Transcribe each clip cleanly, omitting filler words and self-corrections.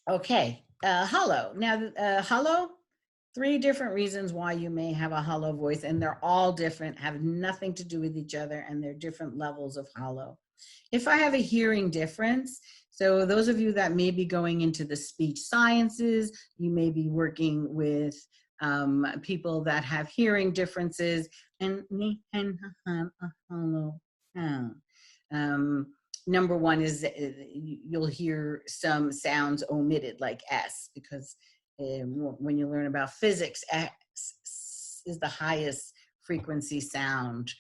Okay, hollow. Now, hollow, three different reasons why you may have a hollow voice, and they're all different, have nothing to do with each other, and they're different levels of hollow. If I have a hearing difference, so those of you that may be going into the speech sciences, you may be working with people that have hearing differences, and a hollow sound. Um, Number one is you'll hear some sounds omitted, like S, because when you learn about physics, S is the highest frequency sound.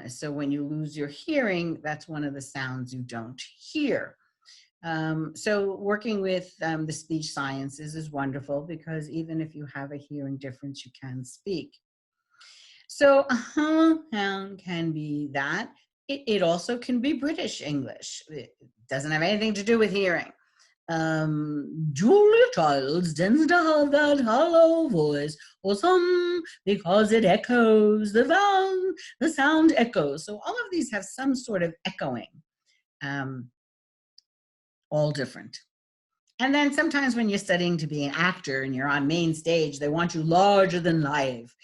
So when you lose your hearing, that's one of the sounds you don't hear. So working with the speech sciences is wonderful, because even if you have a hearing difference, you can speak. So a hollow sound can be that. It also can be British English. It doesn't have anything to do with hearing. Julia Childs tends to have that hollow voice, or some because it echoes, the sound echoes. So all of these have some sort of echoing, um, all different. And then sometimes when you're studying to be an actor and you're on main stage, they want you larger than life.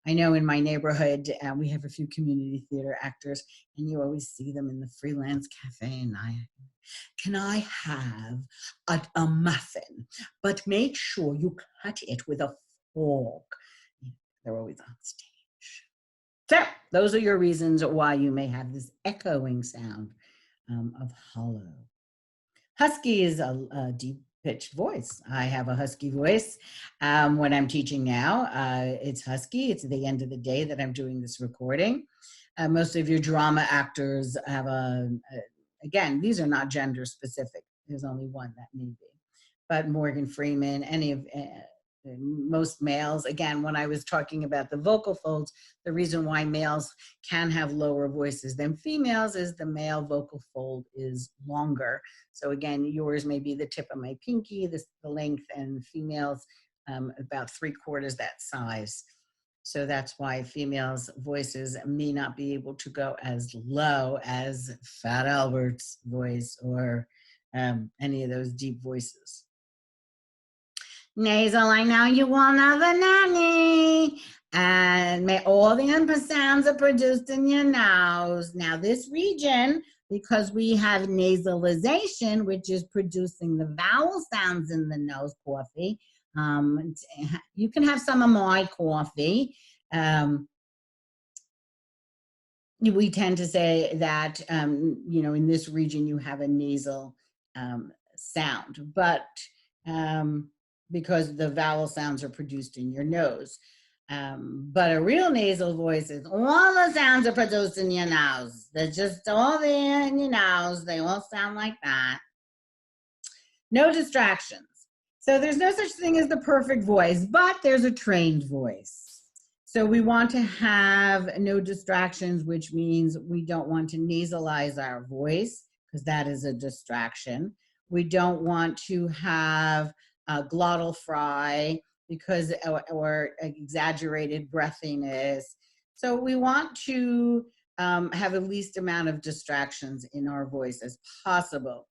I know in my neighborhood, we have a few community theater actors, and you always see them in the freelance cafe. And can I have a muffin? But make sure you cut it with a fork. They're always on stage. So those are your reasons why you may have this echoing sound of hollow. Husky is a deep pitched voice. I have a husky voice when I'm teaching now. It's husky. It's at the end of the day that I'm doing this recording. Most of your drama actors have again, these are not gender specific. There's only one that may be. But Morgan Freeman, any of most males, again, when I was talking about the vocal folds, the reason why males can have lower voices than females is the male vocal fold is longer. So again, yours may be the tip of my pinky, the length, and females about 3/4 that size. So that's why females' voices may not be able to go as low as Fat Albert's voice, or any of those deep voices. Nasal, I know you all know the nanny. And all the input sounds are produced in your nose. Now this region, because we have nasalization, which is producing the vowel sounds in the nose, coffee. You can have some of my coffee. We tend to say that, in this region you have a nasal sound, but because the vowel sounds are produced in your nose. But a real nasal voice is all the sounds are produced in your nose. They're just all there in your nose. They all sound like that. No distractions. So there's no such thing as the perfect voice, but there's a trained voice. So we want to have no distractions, which means we don't want to nasalize our voice, because that is a distraction. We don't want to have glottal fry, because or exaggerated breathiness. So we want to have the least amount of distractions in our voice as possible.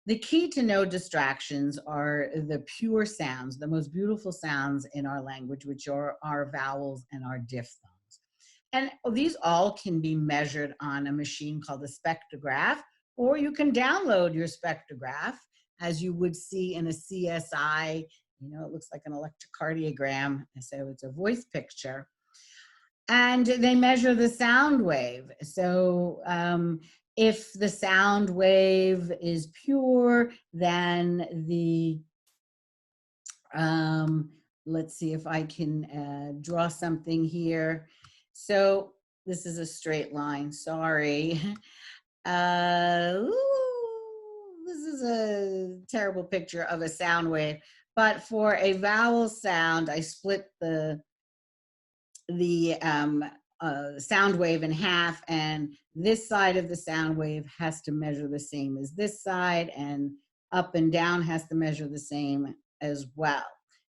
The key to no distractions are the pure sounds, the most beautiful sounds in our language, which are our vowels and our diphthongs. And these all can be measured on a machine called a spectrograph, or you can download your spectrograph, as you would see in a CSI. It looks like an electrocardiogram, so it's a voice picture. And they measure the sound wave. So if the sound wave is pure, then let's see if I can draw something here. So this is a straight line, sorry. This is a terrible picture of a sound wave, but for a vowel sound, I split the sound wave in half, and this side of the sound wave has to measure the same as this side, and up and down has to measure the same as well.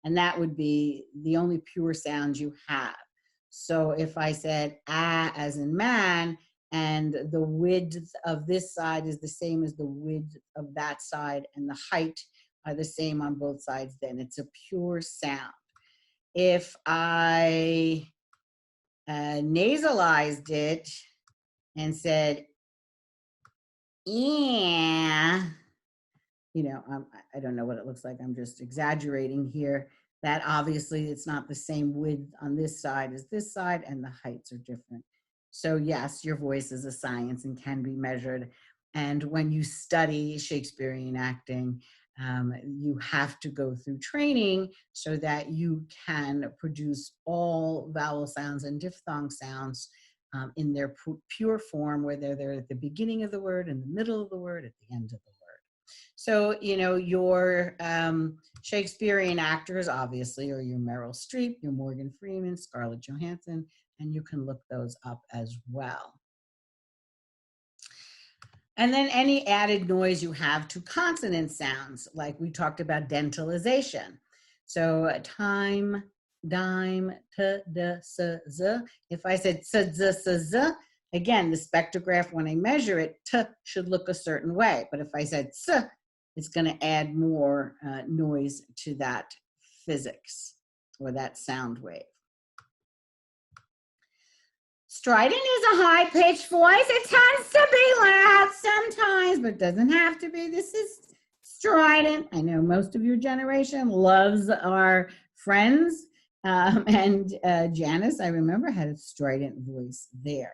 And that would be the only pure sounds you have. So if I said ah as in man, and the width of this side is the same as the width of that side, and the height are the same on both sides, then it's a pure sound. If I nasalized it and said, yeah, you know, I don't know what it looks like. I'm just exaggerating here. That obviously it's not the same width on this side as this side, and the heights are different. So yes, your voice is a science and can be measured. And when you study Shakespearean acting, you have to go through training so that you can produce all vowel sounds and diphthong sounds in their pure form, whether they're at the beginning of the word, in the middle of the word, at the end of the word. So, you know, your Shakespearean actors, obviously, are your Meryl Streep, your Morgan Freeman, Scarlett Johansson, and you can look those up as well. And then any added noise you have to consonant sounds, like we talked about dentalization. So time, dime, t, d, s, z. If I said s, z, s, z, again, the spectrograph, when I measure it, t should look a certain way. But if I said s, it's going to add more noise to that physics or that sound wave. Strident is a high-pitched voice. It tends to be loud sometimes, but doesn't have to be. This is strident. I know most of your generation loves our Friends, and Janice, I remember, had a strident voice there.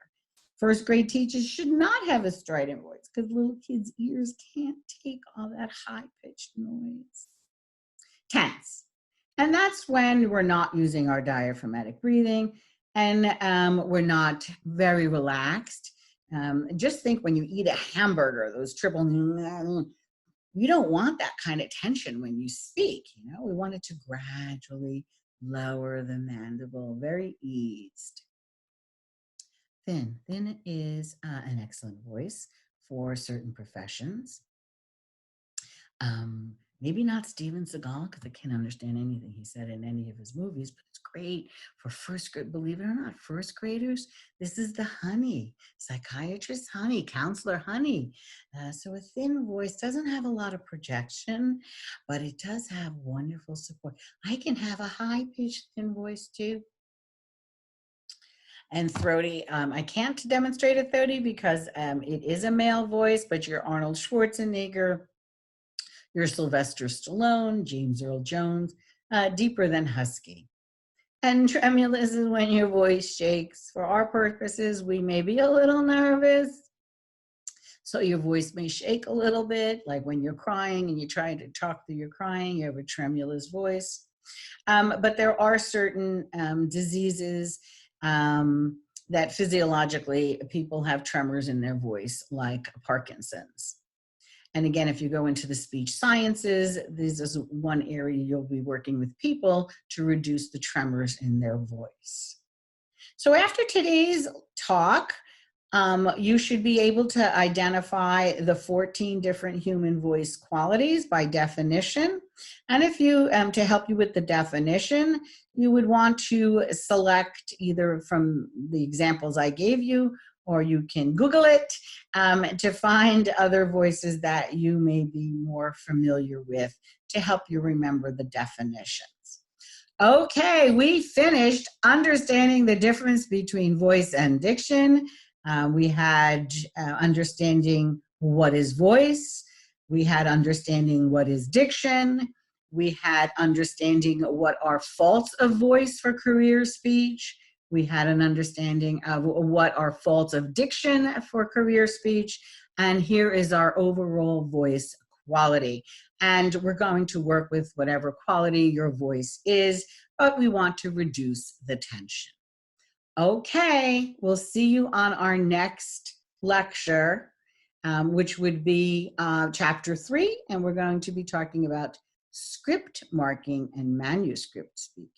First grade teachers should not have a strident voice because little kids' ears can't take all that high-pitched noise. Tense. And that's when we're not using our diaphragmatic breathing, and we're not very relaxed. Just think when you eat a hamburger, those triple, you don't want that kind of tension when you speak. You know, we want it to gradually lower the mandible, very eased. Thin. Thin is an excellent voice for certain professions. Maybe not Steven Seagal, because I can't understand anything he said in any of his movies, but it's great for first grade, believe it or not, first graders. This is the honey, psychiatrist honey, counselor honey. So a thin voice doesn't have a lot of projection, but it does have wonderful support. I can have a high-pitched thin voice too. And throaty, I can't demonstrate a throaty because it is a male voice, but your Arnold Schwarzenegger, your Sylvester Stallone, James Earl Jones, deeper than husky. And tremulous is when your voice shakes. For our purposes, we may be a little nervous, so your voice may shake a little bit, like when you're crying and you're trying to talk through your crying, you have a tremulous voice. But there are certain diseases that physiologically people have tremors in their voice, like Parkinson's. And again, if you go into the speech sciences, this is one area you'll be working with people to reduce the tremors in their voice. So after today's talk, you should be able to identify the 14 different human voice qualities by definition. And if you, to help you with the definition, you would want to select either from the examples I gave you, or you can Google it to find other voices that you may be more familiar with to help you remember the definitions. Okay, we finished understanding the difference between voice and diction. We had understanding what is voice. We had understanding what is diction. We had understanding what are faults of voice for career speech. We had an understanding of what are faults of diction for career speech. And here is our overall voice quality. And we're going to work with whatever quality your voice is, but we want to reduce the tension. Okay, we'll see you on our next lecture, which would be chapter 3, and we're going to be talking about script marking and manuscript speaking.